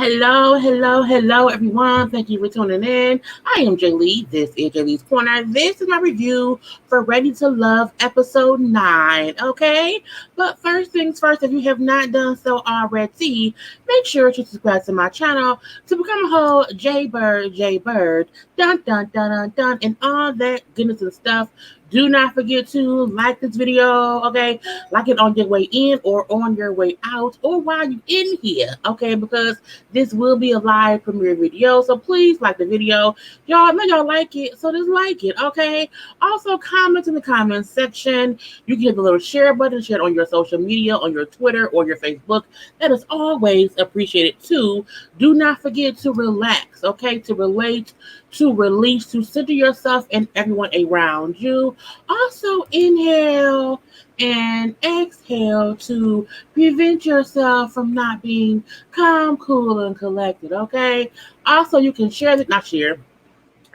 Hello, everyone. Thank you for tuning in. I am Jaylee. This is JLeesCorner. This is my review for Ready to Love episode 9. Okay? But first things first, if you have not done so already, make sure to subscribe to my channel to become a whole JayBird, dun dun dun dun, and all that goodness and stuff. Do not forget to like this video, okay? Like it on your way in or on your way out or while you're in here, okay? Because this will be a live premiere video, so please like the video. Y'all, know y'all like it, so just like it, okay? Also, comment in the comments section. You can hit the little share button, share it on your social media, on your Twitter or your Facebook. That is always appreciated too. Do not forget to relax, okay? To relate, to release, to center yourself and everyone around you. Also, inhale and exhale to prevent yourself from not being calm, cool, and collected, okay? Also, you can share the, not share,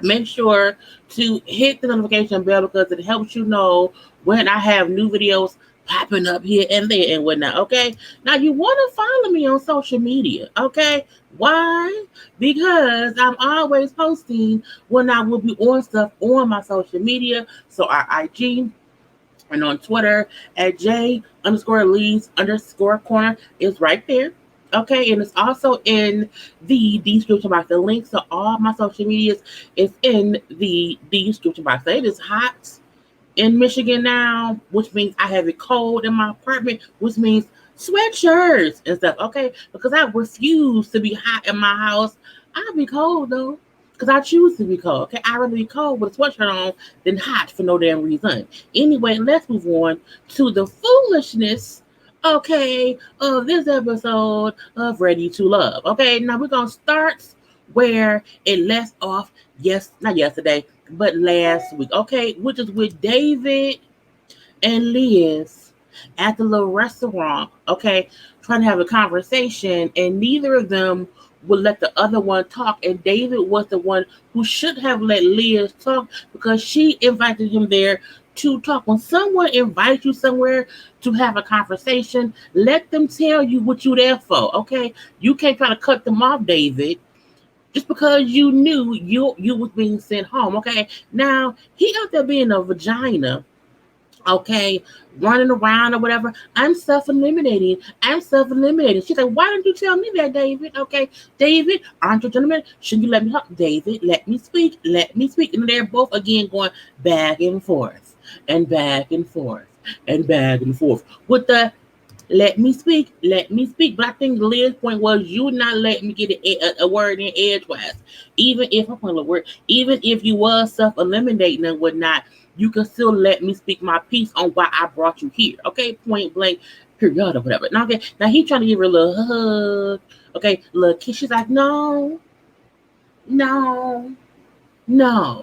make sure to hit the notification bell because it helps you know when I have new videos popping up here and there and whatnot, okay? Now, you want to follow me on social media, okay? Why? Because I'm always posting when I will be on stuff on my social media. So our IG and on Twitter at J_Lees_Corner is right there. Okay, and it's also in the description box. The links to all my social medias is in the description box. So it is hot in Michigan now, which means I have a cold in my apartment, which means sweatshirts and stuff, okay? Because I refuse to be hot in my house. I'll be cold though, because I choose to be cold, okay? I'd rather be cold with a sweatshirt on than hot for no damn reason. Anyway, let's move on to the foolishness, okay, of this episode of Ready to Love, okay? Now we're going to start where it left off, not yesterday, but last week, okay, which is with David and Liz at the little restaurant, okay, trying to have a conversation, and neither of them would let the other one talk, and David was the one who should have let Liz talk because she invited him there to talk. When someone invites you somewhere to have a conversation, let them tell you what you're there for, okay? You can't try to cut them off, David, just because you knew you was being sent home, okay? Now, he out there being a vagina, okay, running around or whatever. I'm self-eliminating. She's like, why didn't you tell me that, David? Okay, David, aren't you a gentleman? Shouldn't you let me talk? David, let me speak. And they're both again going back and forth and back and forth and back and forth with the let me speak. But I think Liz's point was you not letting me get a word in edgewise. Even if I'm putting a word, even if you was self-eliminating and whatnot, you can still let me speak my piece on why I brought you here. Okay, point blank, period, or whatever. Now, okay, now he trying to give her a little hug. Okay, little kiss. She's like, no.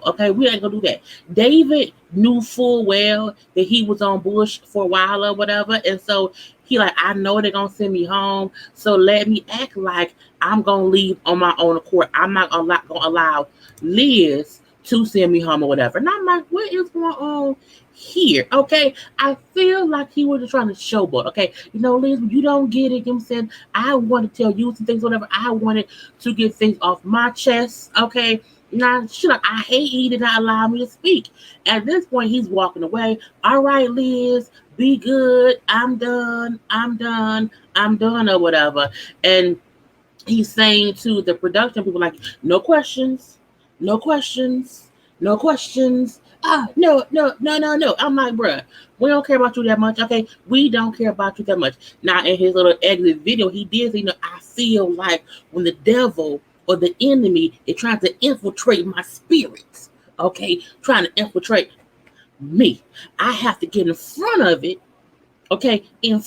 Okay, we ain't gonna do that. David knew full well that he was on bush for a while or whatever, and so he like, I know they're gonna send me home, so let me act like I'm gonna leave on my own accord. I'm not gonna allow Liz to send me home or whatever. And I'm like, what is going on here? Okay, I feel like he was just trying to showboat. Okay, you know, Liz, you don't get it. You know what I'm saying? I want to tell you some things, whatever. I wanted to get things off my chest. Okay. Now, she's like, I hate he did not allow me to speak. At this point, he's walking away. All right, Liz, be good. I'm done, or whatever. And he's saying to the production people, like, no questions. No. I'm like, bruh, we don't care about you that much, okay? We don't care about you that much. Now, in his little exit video, he did say, I feel like when the devil or the enemy is trying to infiltrate my spirits, okay, trying to infiltrate me, I have to get in front of it, okay, and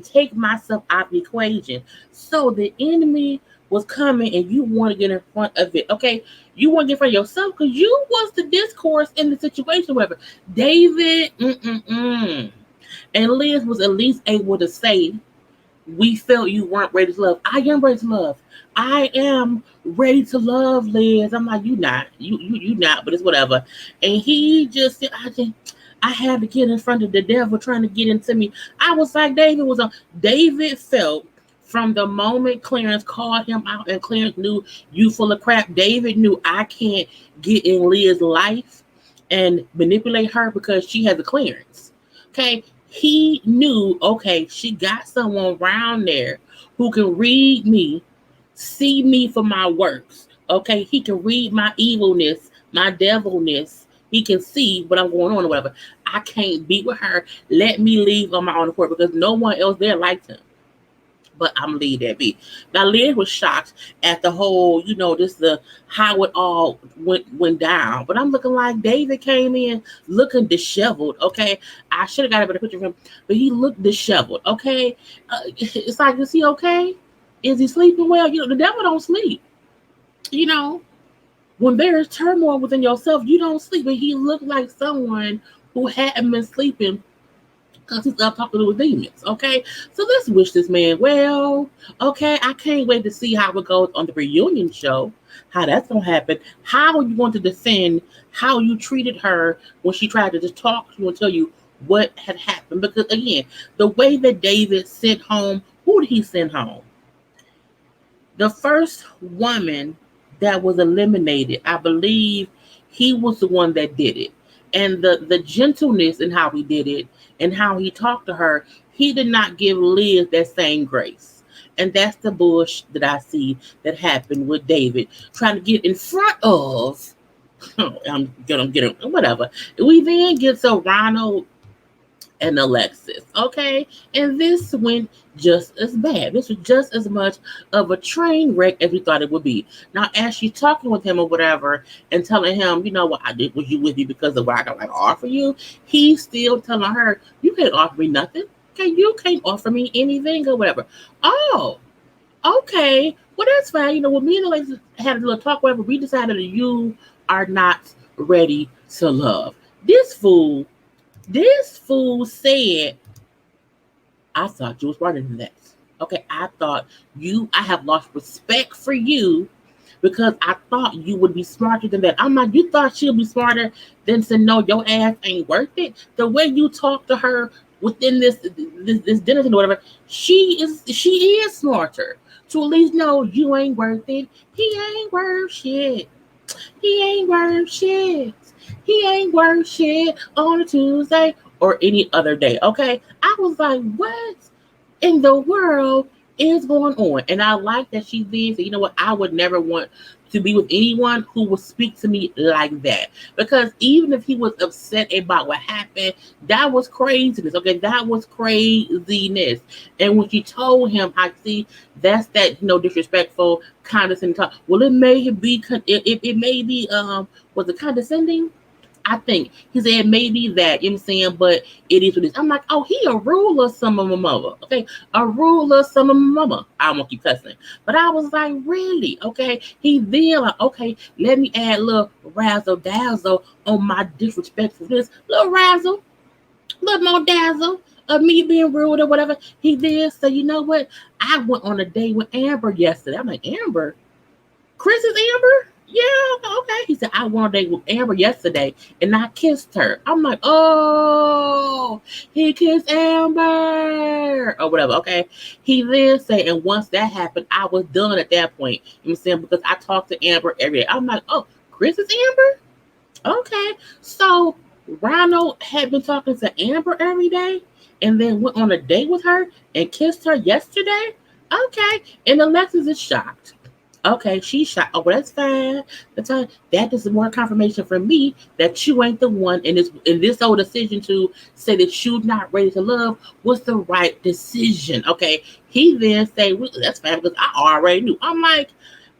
take myself out of the equation. So the enemy was coming and you want to get in front of it, okay? You want to get in front of yourself because you was the discourse in the situation, whatever. David, and Liz was at least able to say, we felt you weren't ready to love. I am ready to love. I am ready to love, Liz. I'm like, you not. You not, but it's whatever. And he just said, I had to get in front of the devil trying to get into me. I was like, David felt From the moment Clarence called him out and Clarence knew you full of crap, David knew I can't get in Leah's life and manipulate her because she has a clearance. Okay. He knew, okay, she got someone around there who can read me, see me for my works. Okay. He can read my evilness, my devilness. He can see what I'm going on or whatever. I can't be with her. Let me leave on my own accord because no one else there liked him. But I'm leave that be. Now Liz was shocked at the whole, this the how it all went down. But I'm looking like David came in looking disheveled. Okay, I should have got a better picture of him, but he looked disheveled. Okay, it's like, is he okay? Is he sleeping well? The devil don't sleep. When there is turmoil within yourself, you don't sleep. But he looked like someone who hadn't been sleeping because he's up talking to the demons. Okay, so let's wish this man well. Okay, I can't wait to see how it goes on the reunion show, how that's gonna happen, how you want to defend how you treated her when she tried to just talk to you and tell you what had happened. Because again, the way that David sent home, who did he send home? The first woman that was eliminated, I believe he was the one that did it. And the gentleness in how he did it and how he talked to her, he did not give Liz that same grace. And that's the bush that I see that happened with David, trying to get in front of, I'm gonna get him, whatever. We then get to Ronald and Alexis, okay? And this went just as bad. This was just as much of a train wreck as we thought it would be. Now, as she's talking with him or whatever and telling him, what I did was you with me because of what I can offer you, he's still telling her, you can't offer me nothing. Okay, you can't offer me anything or whatever. Oh, okay. Well, that's fine. When me and Alexis had a little talk, whatever, we decided that you are not ready to love. This fool said, I thought you was smarter than that. Okay, I have lost respect for you because I thought you would be smarter than that. I'm like, you thought she'll be smarter than to know your ass ain't worth it? The way you talk to her within this dinner or whatever, she is smarter to at least know you ain't worth it. He ain't worth shit. He ain't worth shit. He ain't worth shit on a Tuesday or any other day. Okay. I was like, what in the world is going on? And I like that she then said, what? I would never want to be with anyone who would speak to me like that. Because even if he was upset about what happened, that was craziness. Okay. That was craziness. And when she told him, I see that's that, disrespectful, condescending talk. Well, it may be, it may be, was it condescending? I think he said maybe that, you know what I'm saying, but it is what it is. I'm like, oh, he a ruler, some of my mother. Okay. A ruler, some of my mama. I won't keep cussing. But I was like, really? Okay. He then like, okay, let me add a little razzle dazzle on my disrespectfulness. Little razzle, little more dazzle of me being rude or whatever. He did say, you know what? I went on a date with Amber yesterday. I'm like, Amber? Chris is Amber? Yeah, okay. He said, I went on a date with Amber yesterday and I kissed her. I'm like, oh, he kissed Amber or whatever, okay? He then said, and once that happened, I was done at that point. You know what I'm saying? Because I talked to Amber every day. I'm like, oh, Chris is Amber? Okay. So Ronald had been talking to Amber every day and then went on a date with her and kissed her yesterday? Okay. And Alexis is shocked. Okay, she's shot. Oh, well, that's fine. That is more confirmation for me that you ain't the one in this whole decision to say that you're not ready to love was the right decision. Okay, he then say, well, that's fine because I already knew. I'm like,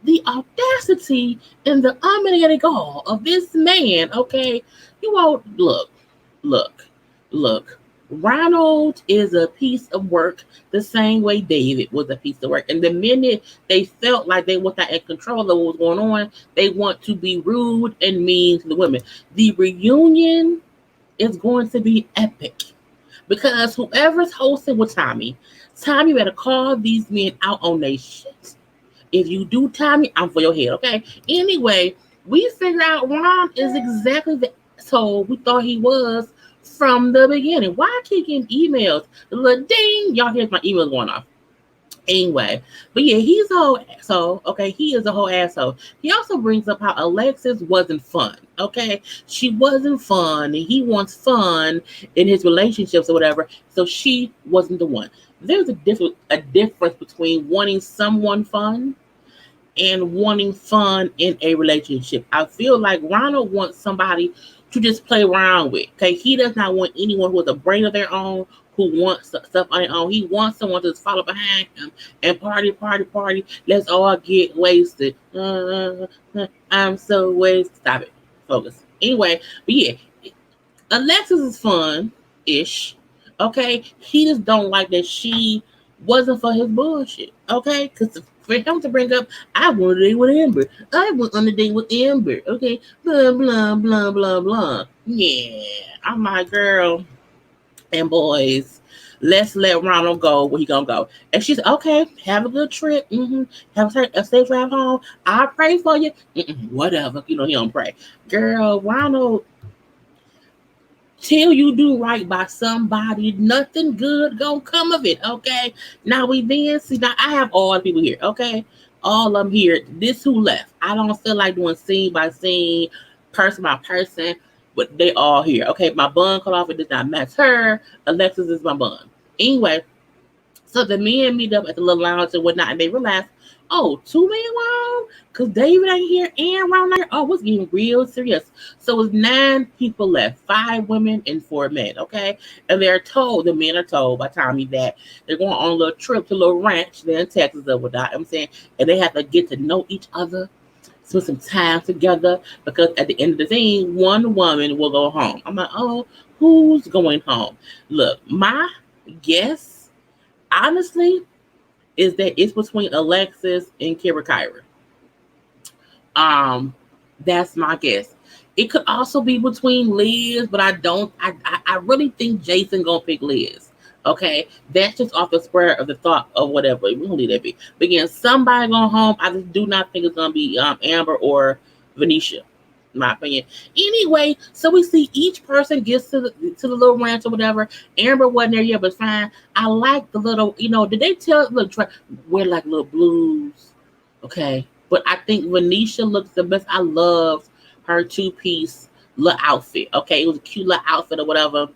the audacity and the unmitigated gall of this man. Okay, you won't look. Ronald is a piece of work the same way David was a piece of work. And the minute they felt like they were not in control of what was going on, they want to be rude and mean to the women. The reunion is going to be epic because whoever's hosting with Tommy better call these men out on their shit. If you do, Tommy, I'm for your head, okay? Anyway, we figure out Ron is exactly the asshole we thought he was from the beginning. Why I keep getting emails? The little ding, y'all hear my email going off. Anyway, but yeah, he's a whole asshole. Okay, he is a whole asshole. He also brings up how Alexis wasn't fun. Okay, she wasn't fun, and he wants fun in his relationships or whatever. So she wasn't the one. There's a difference between wanting someone fun and wanting fun in a relationship. I feel like Ronald wants somebody to just play around with. Okay, he does not want anyone who has a brain of their own, who wants stuff on their own. He wants someone to just follow behind him and party, party, party. Let's all get wasted. I'm so wasted. Stop it. Focus. Anyway, but yeah, Alexis is fun ish. Okay, he just don't like that she wasn't for his bullshit. Okay, because for him to bring up, I want to date with Amber. I want on a date with Amber. Okay, blah blah blah blah blah. Yeah, I'm like, girl and boys, let's let Ronald go where he gonna go. And she's okay. Have a good trip. Have a safe drive home. I pray for you. Whatever. He don't pray. Girl, Ronald, till you do right by somebody, nothing good gonna come of it. Okay. Now we then see. Now I have all the people here. Okay, all of them here. This who left. I don't feel like doing scene by scene, person by person, but they all here. Okay, my bun cut off. It does not match her. Alexis is my bun. Anyway, so the men meet up at the little lounge and whatnot, and they realize, oh, 2 men wrong? Because David ain't here and Ron not here. Oh, it's getting real serious. So it's 9 people left, 5 women and 4 men, okay? And the men are told by Tommy that they're going on a little trip to a little ranch there in Texas or whatnot, I'm saying, and they have to get to know each other, spend some time together, because at the end of the scene, one woman will go home. I'm like, oh, who's going home? Look, my guess, honestly, is that it's between Alexis and Kira Kyra. That's my guess. It could also be between Liz, but I don't. I really think Jason gonna pick Liz. Okay, that's just off the square of the thought of whatever. We gonna leave that be. But again, somebody going home. I just do not think it's gonna be Amber or Vanesha. In my opinion. Anyway, so we see each person gets to the little ranch or whatever. Amber wasn't there yet, but fine. I like the little, did they tell wear like little blues? Okay. But I think Vanesha looks the best. I loved her 2-piece little outfit. Okay. It was a cute little outfit or whatever.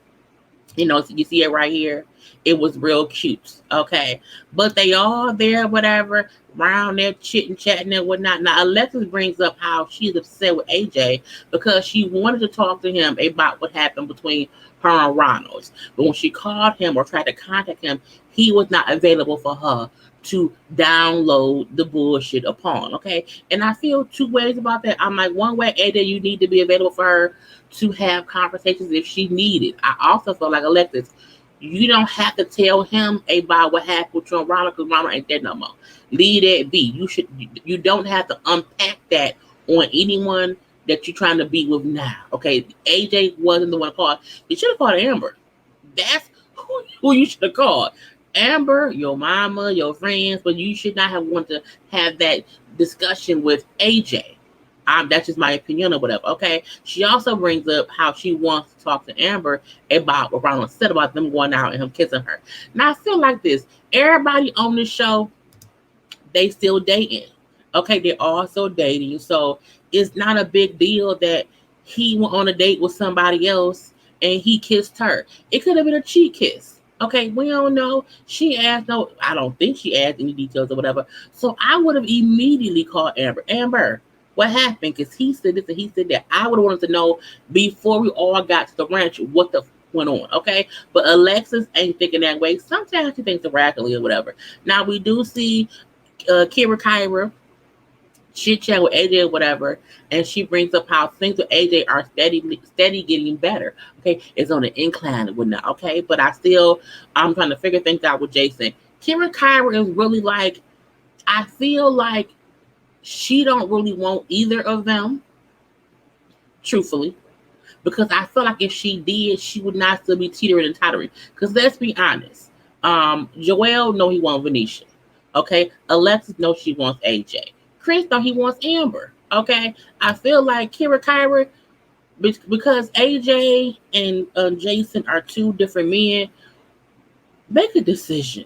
So you see it right here. It was real cute. Okay. But they all there, whatever, around there chitting, chatting and whatnot. Now, Alexis brings up how she's upset with AJ because she wanted to talk to him about what happened between her and Ronald. But when she called him or tried to contact him, he was not available for her to download the bullshit upon. Okay. And I feel 2 ways about that. I'm like, one way, AJ, you need to be available for her to have conversations if she needed. I also feel like, Alexis, you don't have to tell him about what happened with your Ronald, because Ronald ain't there no more. Leave that be. You don't have to unpack that on anyone that you're trying to be with now. Okay. AJ wasn't the one called. You should have called Amber. That's who you should have called. Amber, your mama, your friends, but you should not have wanted to have that discussion with AJ. That's just my opinion or whatever. Okay. She also brings up how she wants to talk to Amber about what Ronald said about them going out and him kissing her. Now I feel like this. Everybody on this show, they still dating. Okay, they're also dating. So it's not a big deal that he went on a date with somebody else and he kissed her. It could have been a cheat kiss. Okay, we don't know. I don't think she asked any details or whatever. So I would have immediately called Amber. Amber, what happened? Because he said this and he said that. I would have wanted to know before we all got to the ranch what the went on. Okay, but Alexis ain't thinking that way. Sometimes she thinks rationally or whatever. Now we do see Kira Kyra chit chat with AJ or whatever, and she brings up how things with AJ are steady getting better. Okay, it's on the incline and whatnot. Okay, but I'm trying to figure things out with Jason. Kira Kyra is really like, I feel like she don't really want either of them, truthfully, because I feel like if she did, she would not still be teetering and tottering. Because let's be honest, Joel know he wants Vanesha. Okay, Alexis knows she wants AJ. Chris know he wants Amber. Okay, I feel like Kira Kyra, because AJ and Jason are 2 different men, make a decision.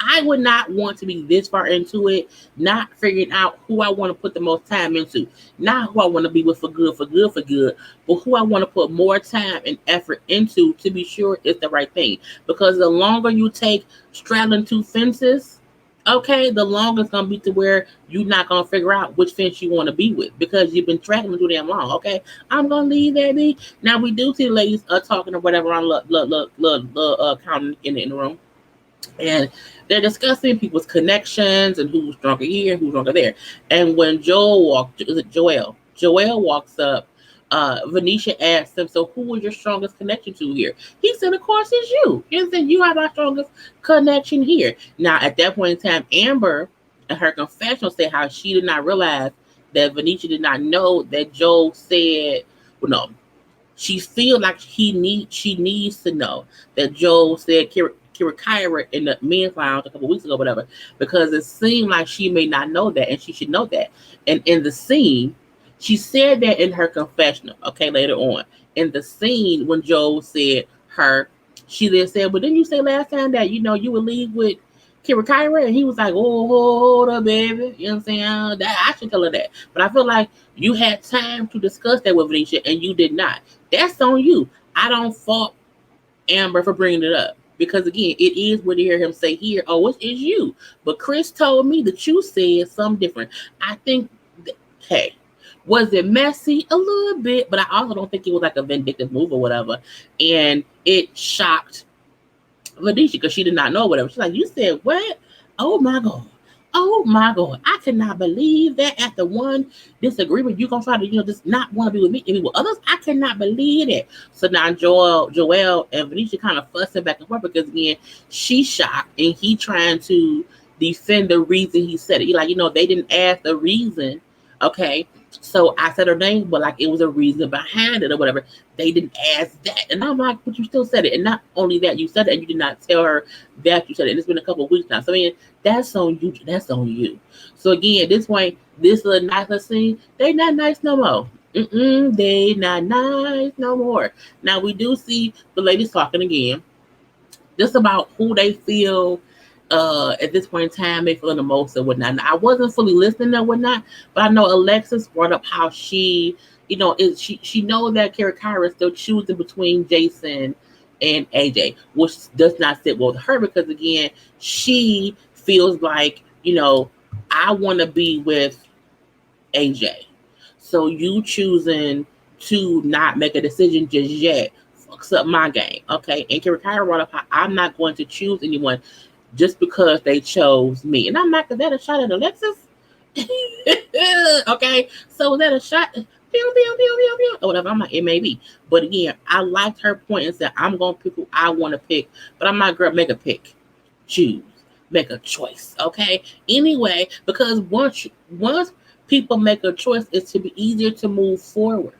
I would not want to be this far into it, not figuring out who I want to put the most time into, not who I want to be with for good, but who I want to put more time and effort into to be sure it's the right thing. Because the longer you take straddling two fences, okay, the longer it's gonna be to where you're not gonna figure out which fence you want to be with because you've been straddling too damn long. Okay, I'm gonna leave that be. Now we do see the ladies talking or whatever on counting in the room, and they're discussing people's connections and who's stronger here and who's stronger there. And when Joel walks up, Vanesha asked him, "So who was your strongest connection to here?" He said, "Of course, it's you." He said, "You have our strongest connection here." Now, at that point in time, Amber, in her confessional, said how she did not realize that Vanesha did not know that Joel said, well, no, she feels like she needs to know that Joel said Kyra in the men's lounge a couple weeks ago, whatever, because it seemed like she may not know that, and she should know that. And in the scene, she said that in her confessional. Okay, later on in the scene when Joel said her, she then said, "But didn't you say last time that you would leave with Kyra?" And he was like, "Oh, hold up, baby." You know what I'm saying? That I should tell her that. But I feel like you had time to discuss that with Vanesha, and you did not. That's on you. I don't fault Amber for bringing it up. Because again, it is what you hear him say here. Oh, it is you. But Chris told me that you said something different. I think, hey, was it messy? A little bit. But I also don't think it was like a vindictive move or whatever. And it shocked Vanesha because she did not know whatever. She's like, "You said what? Oh my God. Oh my God. I cannot believe that after one disagreement, you're gonna try to, just not want to be with me and be with others. I cannot believe it." So now Joel and Vanesha kind of fussing back and forth because again, she's shocked and he trying to defend the reason he said it. You're like, they didn't ask the reason. Okay. So I said her name, but like it was a reason behind it or whatever. They didn't ask that. And I'm like, but you still said it. And not only that, you said it and you did not tell her that you said it. And it's been a couple of weeks now. So I mean, that's on you. That's on you. So again, this point, this little nice scene, they not nice no more. They not nice no more. Now we do see the ladies talking again, just about who they feel at this point in time they feeling the most or whatnot. Now, I wasn't fully listening or whatnot, but I know Alexis brought up how she, she knows that Kyra is still choosing between Jason and AJ, which does not sit well with her because again, she feels like, I want to be with AJ. So you choosing to not make a decision just yet fucks up my game. Okay. And Kyra brought up how I'm not going to choose anyone just because they chose me. And I'm like, is that a shot at Alexis? Okay. So is that a shot? Pew, pew, pew, pew, pew. Or whatever. I'm like, it may be. But again, I liked her point and said, I'm going to pick who I want to pick. But I'm not going to make a pick. Choose. Make a choice. Okay. Anyway, because once people make a choice, it's to be easier to move forward.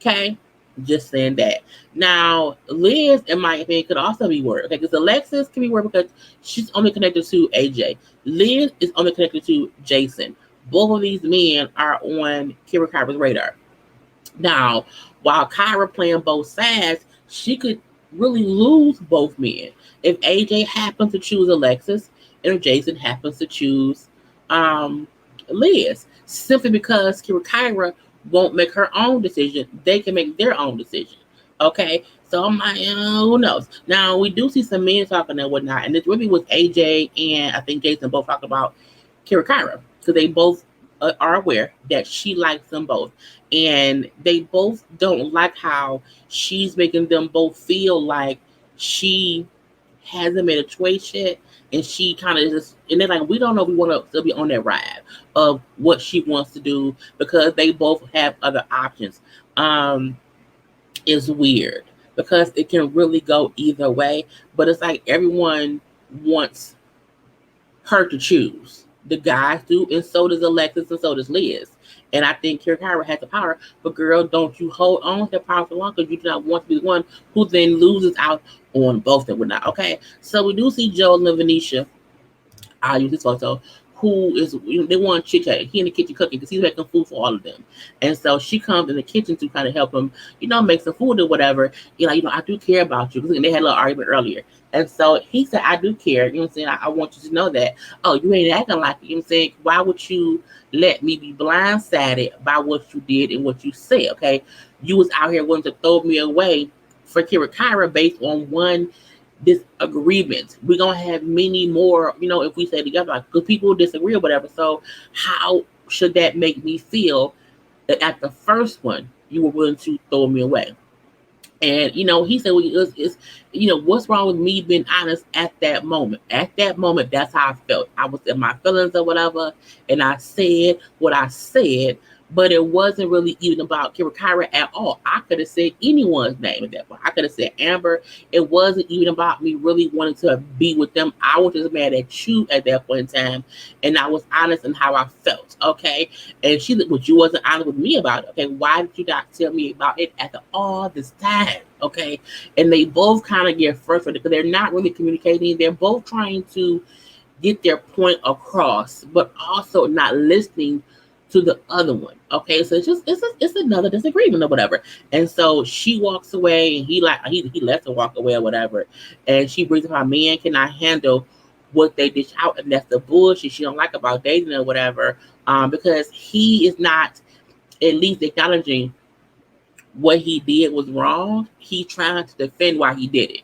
Okay. Just saying that. Now, Liz, in my opinion, could also be worried. Okay, because Alexis can be worried because she's only connected to AJ. Liz is only connected to Jason. Both of these men are on Kyra's radar. Now, while Kyra playing both sides, she could really lose both men. If AJ happens to choose Alexis, and if Jason happens to choose Liz, simply because Kyra won't make her own decision, they can make their own decision. Okay, so I'm like, who knows? Now we do see some men talking and whatnot, and this really was AJ and I think Jason both talk about Kyra because they both are aware that she likes them both, and they both don't like how she's making them both feel like she hasn't made a choice yet, and she kind of just, and they're like, we don't know if we want to still be on that ride of what she wants to do because they both have other options. Is weird because it can really go either way, but it's like everyone wants her to choose. The guys do, and so does Alexis, and so does Liz. And I think Kyra has the power, but girl, don't you hold on to that power for long because you do not want to be the one who then loses out on both and whatnot. Okay, so we do see Joel and Vanesha. I'll use this photo, who is, they want chit chat. He in the kitchen cooking because he's making food for all of them. And so she comes in the kitchen to kind of help him, make some food or whatever. I do care about you. Because they had a little argument earlier. And so he said, I do care. You know what I'm saying? I want you to know that. Oh, you ain't acting like it. You know what I'm saying? Why would you let me be blindsided by what you did and what you said? Okay. You was out here wanting to throw me away for Kyra based on one disagreement. We're gonna have many more, if we stay together, like, because people disagree or whatever. So how should that make me feel that at the first one you were willing to throw me away? And he said, well, it's what's wrong with me being honest at that moment? At that moment, that's how I felt. I was in my feelings or whatever, and I said what I said, but it wasn't really even about Kyra at all. I could have said anyone's name at that point. I could have said Amber. It wasn't even about me really wanting to be with them. I was just mad at you at that point in time, and I was honest in how I felt. Okay, and she said, "Well, you wasn't honest with me about it. Okay, why did you not tell me about it after all this time?" Okay, and they both kind of get frustrated because they're not really communicating. They're both trying to get their point across, but also not listening to the other one. Okay, so it's another disagreement or whatever. And so she walks away, and he lets her walk away or whatever. And she brings up how man cannot handle what they dish out, and that's the bullshit she don't like about dating or whatever. Because he is not at least acknowledging what he did was wrong. He trying to defend why he did it.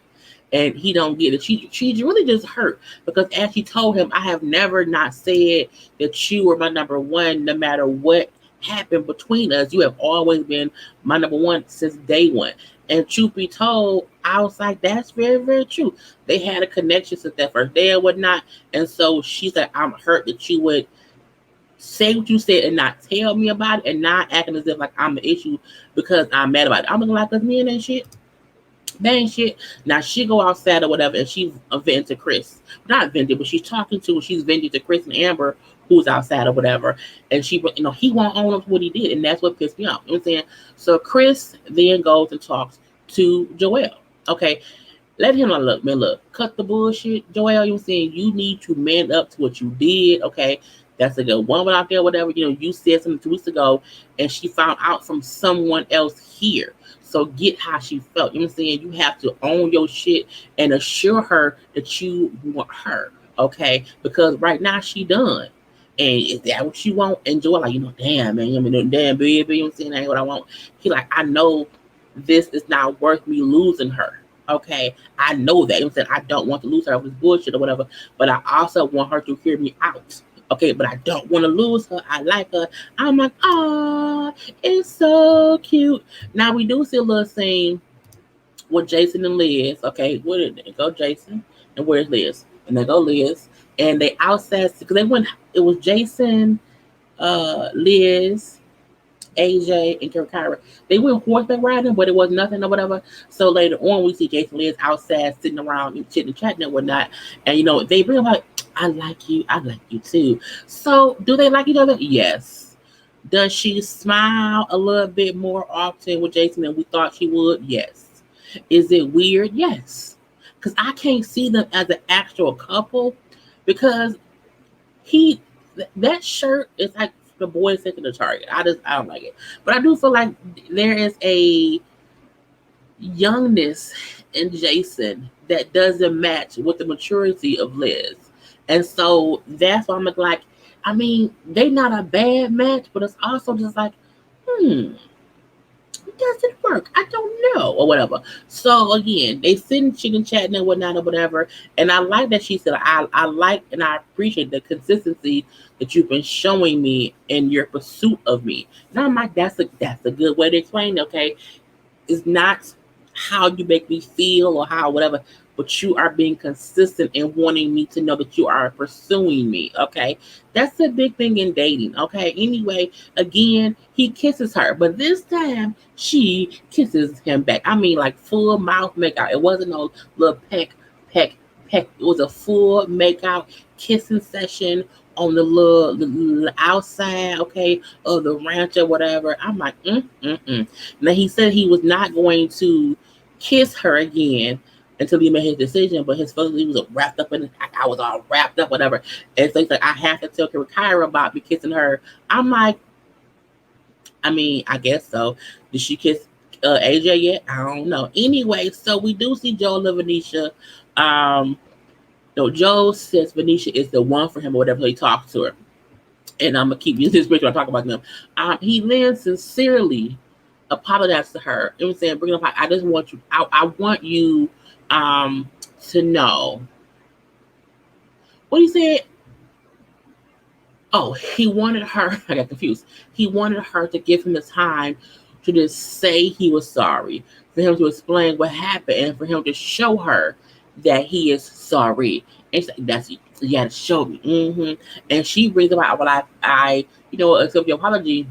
And he don't get it. She really just hurt because as she told him, I have never not said that you were my number one, no matter what happened between us. You have always been my number one since day one. And truth be told, I was like, that's very, very true. They had a connection since that first day or whatnot. And so she said, I'm hurt that you would say what you said and not tell me about it and not acting as if like I'm the issue because I'm mad about it. I'm looking like us men and shit. That ain't shit. Now she go outside or whatever, and she's venting to Chris. Not venting, but she's venting to Chris and Amber, who's outside or whatever. And she, he won't own up to what he did, and that's what pissed me off. You know what I'm saying? So Chris then goes and talks to Joelle. Okay, let him know, look, man, cut the bullshit, Joelle. You know what I'm saying? You need to man up to what you did. Okay, that's a good woman out there, whatever. You said something 2 weeks ago, and she found out from someone else here. So get how she felt. You know what I'm saying? You have to own your shit and assure her that you want her. Okay? Because right now she done. And is that what you want? Enjoy, like, damn, man, damn, baby, you know what I'm saying? That ain't what I want. He like, I know this is not worth me losing her. Okay? I know that. You know what I'm saying? I don't want to lose her over this bullshit or whatever. But I also want her to hear me out. Okay, but I don't want to lose her. I like her. I'm like, oh, it's so cute. Now we do see a little scene with Jason and Liz. Okay, where did they go, Jason? And where's Liz? And they go Liz. And they outside because they went. It was Jason, Liz, AJ, and Kyra. They went horseback riding, but it was nothing or whatever. So later on, we see Jason and Liz outside sitting around and chitting and chatting and whatnot. And they bring like, I like you too. So do they like each other? Yes. Does she smile a little bit more often with Jason than we thought she would? Yes. Is it weird? Yes. Because I can't see them as an actual couple because that shirt is like the boy taking the Target. I don't like it. But I do feel like there is a youngness in Jason that doesn't match with the maturity of Liz. And so that's why I'm like, I mean, they're not a bad match, but it's also just like, does it work? I don't know, or whatever. So again, they sitting chicken chatting and whatnot or whatever. And I like that she said, I like and I appreciate the consistency that you've been showing me in your pursuit of me. And I'm like, that's a good way to explain it, okay? It's not how you make me feel or how whatever, but you are being consistent and wanting me to know that you are pursuing me, okay? That's a big thing in dating, okay? Anyway, again, he kisses her, but this time she kisses him back. I mean, like full mouth makeout. It wasn't no little peck. It was a full makeout kissing session on the little outside, okay, of the ranch or whatever. I'm like, Now he said he was not going to kiss her again until he made his decision. But his feelings, he was wrapped up in it. I was all wrapped up, whatever. And so he's like, I have to tell Kyra about me kissing her. I'm like, I mean, I guess so. Did she kiss AJ yet? I don't know. Anyway, so we do see Joe and Vanesha. Um, no, Joe says Vanesha is the one for him or whatever. So he talks to her. And I'm gonna keep using this picture when I talk about them. He then sincerely apologized to her. You know what I'm saying? Bring up, I just want you. I want you to know. What he said? Oh, he wanted her. I got confused. He wanted her to give him the time to just say he was sorry, for him to explain what happened, and for him to show her that he is sorry. And she's like, that's you had to show me. And she brings about, well, I, accept your apology,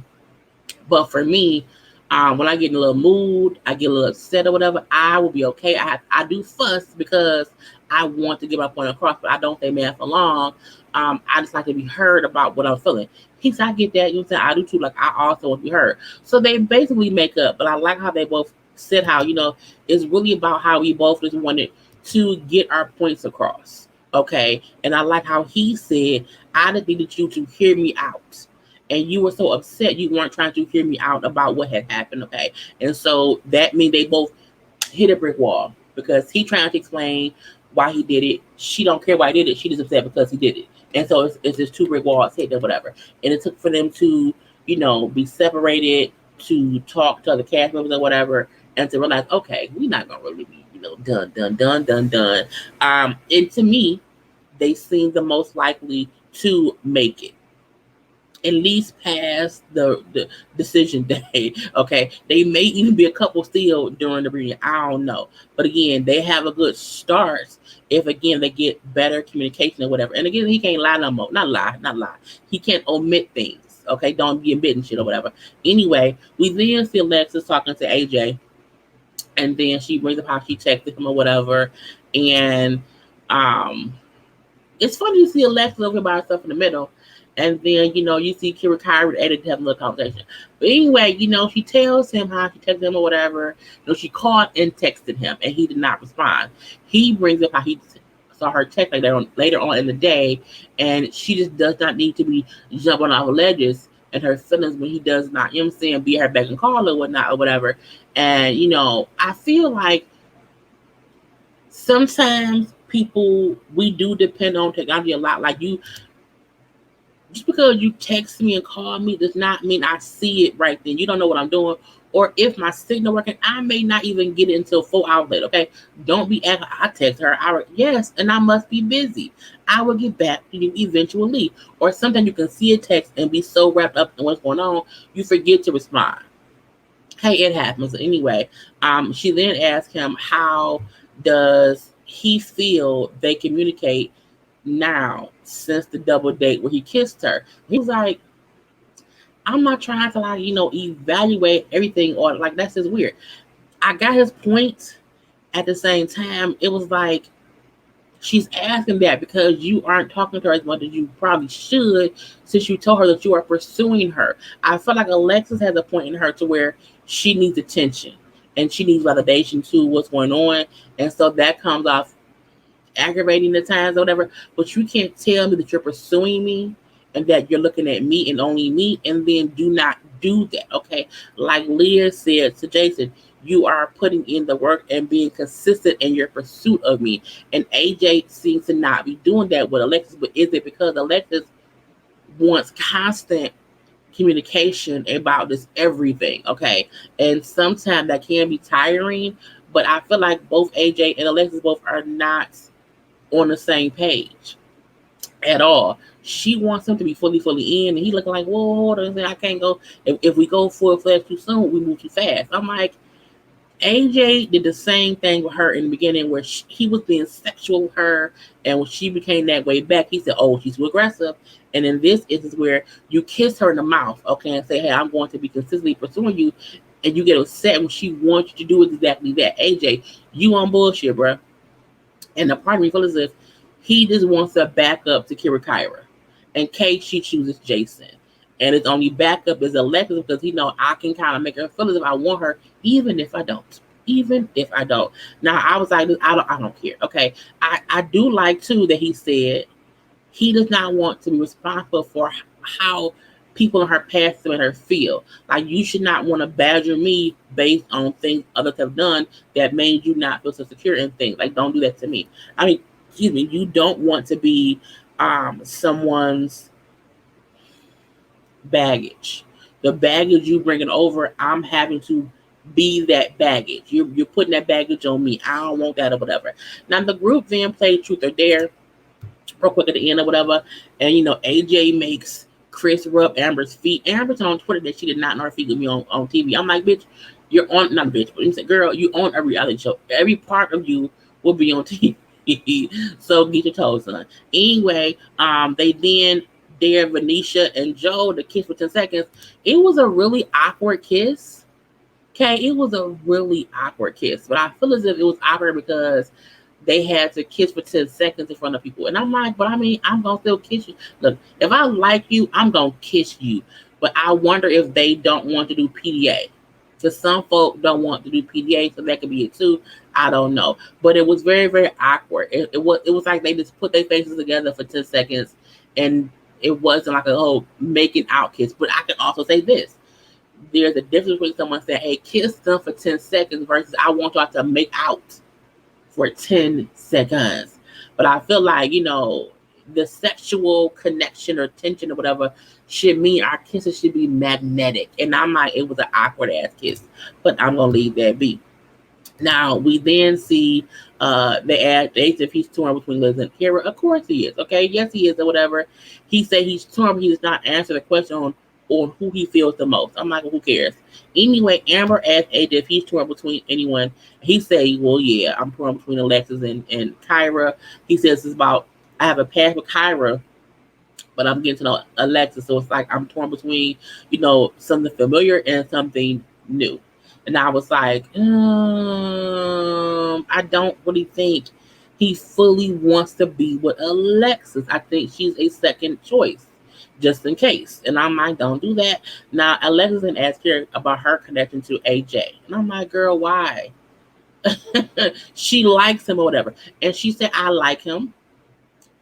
but for me, when I get in a little mood, I get a little upset or whatever, I will be okay. I do fuss because I want to get my point across, but I don't stay mad for long. I just like to be heard about what I'm feeling. He said, I get that. You know what I'm saying? I do too. Like, I also want to be heard. So they basically make up, but I like how they both said how, it's really about how we both just wanted to get our points across. Okay. And I like how he said, I just needed you to hear me out. And you were so upset you weren't trying to hear me out about what had happened, okay? And so that means they both hit a brick wall because he trying to explain why he did it. She don't care why he did it. She just upset because he did it. And so it's just two brick walls hit or whatever. And it took for them to, be separated, to talk to other cast members or whatever, and to realize, okay, we're not gonna really be, done. And to me, they seem the most likely to make it at least past the decision day. Okay, they may even be a couple still during the reading. I don't know, but again, they have a good start if again they get better communication or whatever. And again, he can't lie no more. Not lie. He can't omit things. Okay, don't be admitting shit or whatever. Anyway, we then see Alexis talking to AJ, and then she brings up how she texted him or whatever, and it's funny to see Alexis over by herself in the middle. And then, you see Kira Kyra and Eddie having a little conversation. But anyway, she tells him how she texted him or whatever. She called and texted him, and he did not respond. He brings up how he saw her text later on in the day, and she just does not need to be jumping off ledges and her feelings when he does not, be her back and call or whatnot or whatever. And, I feel like sometimes people, we do depend on technology a lot. Like just because you text me and call me does not mean I see it right then. You don't know what I'm doing. Or if my signal working, I may not even get it until 4 hours later. Okay. Don't be acting. I text her. Yes, and I must be busy. I will get back to you eventually. Or sometimes you can see a text and be so wrapped up in what's going on, you forget to respond. Hey, it happens. Anyway, she then asked him, how does he feel they communicate now since the double date where he kissed her? He was like, I'm not trying to evaluate everything, or like that's just weird. I got his point. At the same time, it was like she's asking that because you aren't talking to her as much as you probably should, since you told her that you are pursuing her. I feel like Alexis has a point in her to where she needs attention and she needs validation to what's going on, and so that comes off aggravating the times or whatever. But you can't tell me that you're pursuing me and that you're looking at me and only me, and then do not do that. Okay, like Leah said to Jason, you are putting in the work and being consistent in your pursuit of me. And AJ seems to not be doing that with Alexis. But is it because Alexis wants constant communication about this everything? Okay, and sometimes that can be tiring. But I feel like both AJ and Alexis both are not on the same page at all. She wants him to be fully in, and he looking like, whoa, hold on, I can't go. If we go full-fledged too soon, we move too fast. I'm like, AJ did the same thing with her in the beginning where he was being sexual with her, and when she became that way back, he said, oh, she's too aggressive. And in this instance where you kiss her in the mouth, okay, and say, hey, I'm going to be consistently pursuing you, and you get upset when she wants you to do exactly that. AJ, you on bullshit, bro. And the part of me feels as if he just wants to back up to Kira Kyra in case she chooses Jason. And his only backup is Alexis because he know I can kind of make her feel as if I want her, even if I don't. even if I don't. Now I was like, I don't care. Okay. I do like too that he said he does not want to be responsible for how people in her past made her feel. Like you should not want to badger me based on things others have done that made you not feel so secure in things. Like don't do that to me. I mean, excuse me, you don't want to be someone's baggage. The baggage you bringing over, I'm having to be that baggage. You're putting that baggage on me. I don't want that or whatever. Now the group then played Truth or Dare real quick at the end or whatever. And AJ makes Chris rub Amber's feet. Amber's on Twitter that she did not know her feet would be on TV. I'm like, bitch, you're on not a bitch, but you said, girl, you on a reality show. Every part of you will be on TV. So get your toes done. Anyway, they then dare Vanesha and Joe to kiss for 10 seconds. It was a really awkward kiss. Okay, it was a really awkward kiss. But I feel as if it was awkward because they had to kiss for 10 seconds in front of people. And I'm like, but I mean, I'm going to still kiss you. Look, if I like you, I'm going to kiss you. But I wonder if they don't want to do PDA. Because some folk don't want to do PDA, so that could be it too. I don't know. But it was very, very awkward. It was like they just put their faces together for 10 seconds and it wasn't like a whole making out kiss. But I can also say this. There's a difference between someone saying, hey, kiss them for 10 seconds versus I want y'all to make out for 10 seconds. But I feel like, the sexual connection or tension or whatever should mean our kisses should be magnetic. And I'm like, it was an awkward ass kiss. But I'm going to leave that be. Now, we then see they asked if he's torn between Liz and Kara. Of course he is. Okay, yes he is or whatever. He said he's torn, but he does not answer the question on who he feels the most. I'm like, well, who cares? Anyway, Amber asked AJ if he's torn between anyone. He said, well, yeah, I'm torn between Alexis and Kyra. He says it's about, I have a past with Kyra, but I'm getting to know Alexis. So it's like I'm torn between, something familiar and something new. And I was like, I don't really think he fully wants to be with Alexis. I think she's a second choice, just in case. And I'm like, don't do that. Now, Alexis and asked her about her connection to AJ. And I'm like, girl, why? She likes him or whatever. And she said, I like him.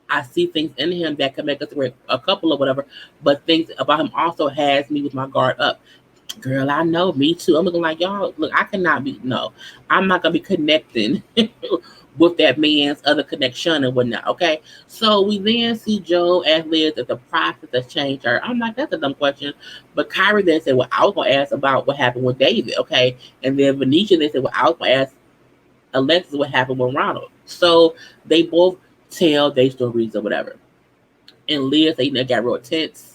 I see things in him that could make us a couple or whatever. But things about him also has me with my guard up. Girl, I know, me too. I'm looking like, y'all, look, I cannot be, no, I'm not going to be connecting with that man's other connection and whatnot, okay? So we then see Joe ask Liz if the process has changed her. I'm like, that's a dumb question. But Kyrie then said, well, I was going to ask about what happened with David, okay? And then Vanesha then said, well, I was going to ask Alexis what happened with Ronald. So they both tell their stories or whatever. And Liz, they got real tense.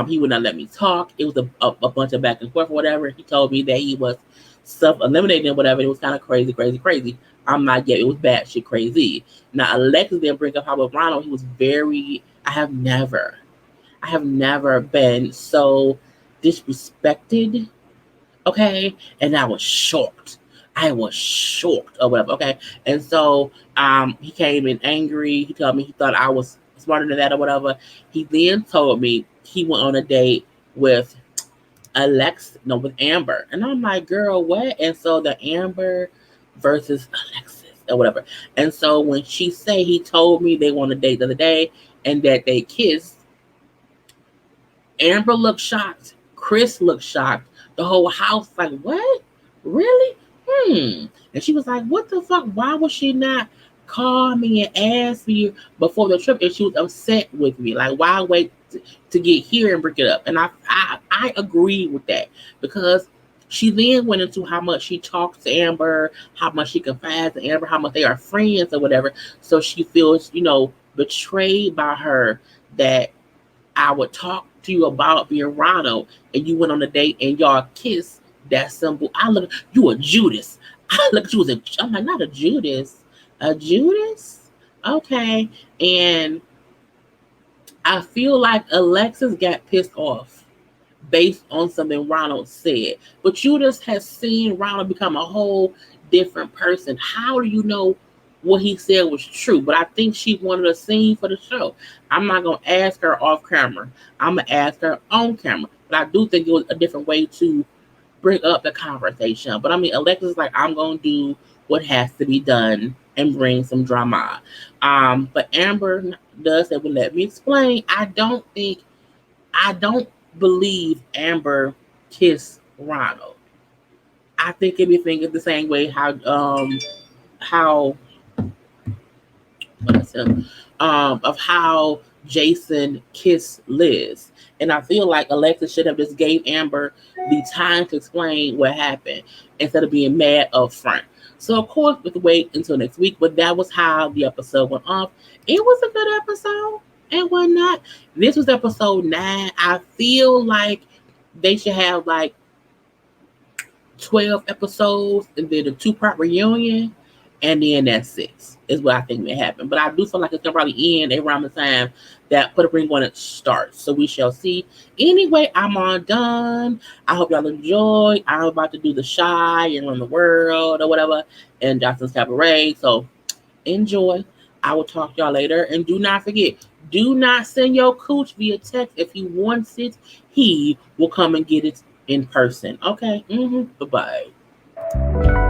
He would not let me talk. It was a bunch of back and forth or whatever. He told me that he was self-eliminating or whatever. It was kind of crazy. I'm like, yeah, it was bad shit crazy. Now, Alexis didn't bring up how with Ronald, he was very, I have never been so disrespected, okay? And I was shocked or whatever, okay? And so he came in angry. He told me he thought I was smarter than that or whatever. He then told me he went on a date with with Amber. And I'm like, girl, what? And so the Amber versus Alexis or whatever. And so when she say he told me they went on a date the other day and that they kissed, Amber looked shocked. Chris looked shocked. The whole house like, what? Really? And she was like, what the fuck? Why would she not call me and ask me before the trip? And she was upset with me. Like, why wait to get here and bring it up? And I agree with that because she then went into how much she talks to Amber, how much she confides in Amber, how much they are friends or whatever. So she feels, betrayed by her that I would talk to you about being Ronald and you went on a date and y'all kissed. That symbol. I look, you a Judas. I look at you as I'm like, not a Judas. A Judas? Okay. And I feel like Alexis got pissed off based on something Ronald said. But Judas has seen Ronald become a whole different person. How do you know what he said was true? But I think she wanted a scene for the show. I'm not going to ask her off camera. I'm going to ask her on camera. But I do think it was a different way to bring up the conversation. But I mean, Alexis is like, I'm gonna do what has to be done and bring some drama. But Amber does say, well, let me explain. I don't believe Amber kissed Ronald. I think it be thinking the same way how what is him of how Jason kissed Liz. And I feel like Alexis should have just gave Amber the time to explain what happened instead of being mad up front. So of course we have to wait until next week, but that was how the episode went off. It was a good episode and whatnot. This was episode 9. I feel like they should have like 12 episodes and then a two-part reunion, and then that's 6 is what I think may happen. But I do feel like it's gonna probably end around the time that Put a Ring on It starts. So we shall see. Anyway, I'm all done. I hope y'all enjoy. I'm about to do the Shy and Run the World or whatever and Johnson's Cabaret. So enjoy. I will talk to y'all later. And do not forget, do not send your cooch via text. If he wants it, he will come and get it in person. Okay? Bye-bye.